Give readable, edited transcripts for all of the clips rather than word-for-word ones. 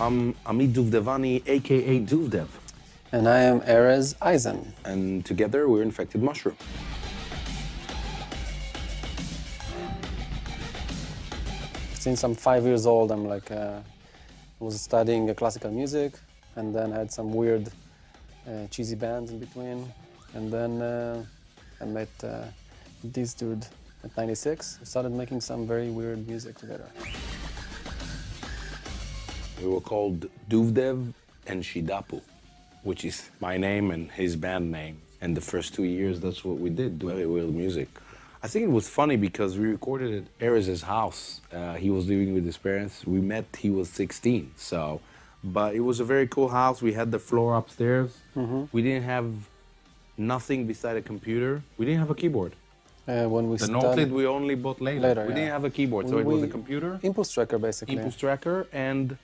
I'm Amit Duvdevani, aka Duvdev, And I am Erez Eisen. and together we're Infected Mushroom. Since I'm 5 years old, I'm was studying classical music, and then I had some weird, cheesy bands in between, and then I met this dude at 96. We started making some very weird music together. We were called Duvdev and Shidapu, which is my name and his band name. And the first 2 years, that's what we did, do very weird music. I think it was funny because we recorded at Erez's house. He was living with his parents. We met, he was 16, so. But it was a very cool house. We had the floor upstairs. We didn't have nothing beside a computer. We didn't have a keyboard. When we The started, Noted we only bought later. Later, We yeah. didn't have a keyboard, so it was a computer, Impulse tracker, basically. Impulse tracker, and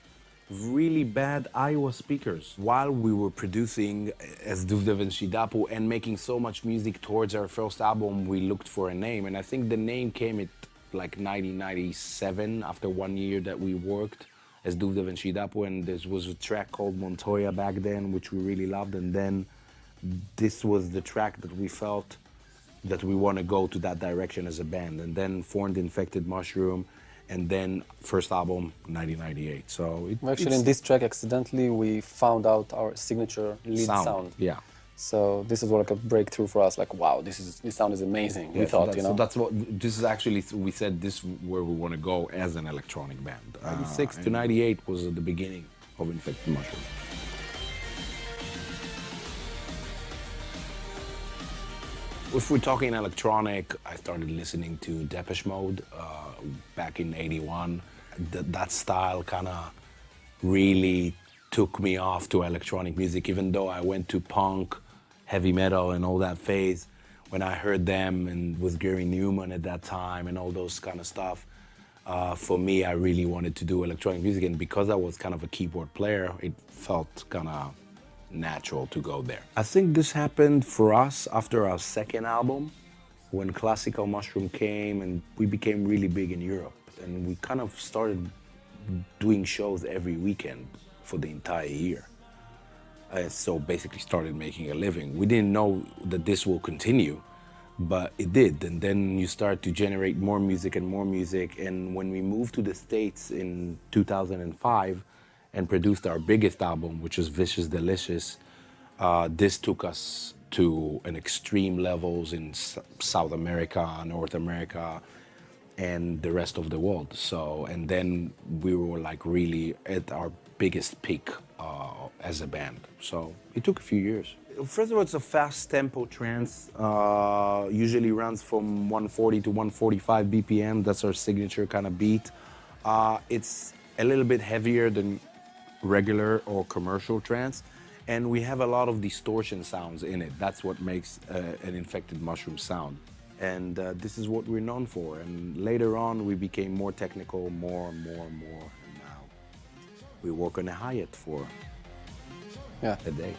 really bad Iowa speakers. While we were producing as Duvdev and Shidapu and making so much music towards our first album, we looked for a name, and I think the name came at like 1997, after 1 year that we worked as Duvdev and Shidapu, and there was a track called Montoya back then, which we really loved, and then this was the track that we felt that we want to go to that direction as a band, and then formed Infected Mushroom, and then first album 1998. So Actually, in this track, accidentally, we found out our signature lead sound. Yeah. So this is like a breakthrough for us. Like, wow, this sound is amazing. We thought, So that's what this is actually. We said this where we want to go as an electronic band. 96 to 98 was the beginning of Infected Mushroom. If we're talking electronic, I started listening to Depeche Mode back in '81. That style kind of really took me off to electronic music, even though I went to punk, heavy metal, and all that phase. When I heard them and with Gary Newman at that time and all those kind of stuff, for me, I really wanted to do electronic music. And because I was kind of a keyboard player, it felt kind of natural to go there. I think this happened for us after our second album, when Classical Mushroom came and we became really big in Europe. And we kind of started doing shows every weekend for the entire year. So basically started making a living. We didn't know that this will continue, but it did. And then you start to generate more music and more music. And when we moved to the States in 2005 and produced our biggest album, which was Vicious Delicious, this took us to an extreme levels in South America, North America, and the rest of the world. So, and then we were like really at our biggest peak as a band. So it took a few years. First of all, it's a fast tempo trance. Usually runs from 140 to 145 BPM. That's our signature kind of beat. It's a little bit heavier than regular or commercial trance. And we have a lot of distortion sounds in it. That's what makes an Infected Mushroom sound. And this is what we're known for. And later on, we became more technical, more and more and more. And now we work on a hi-hat for a day.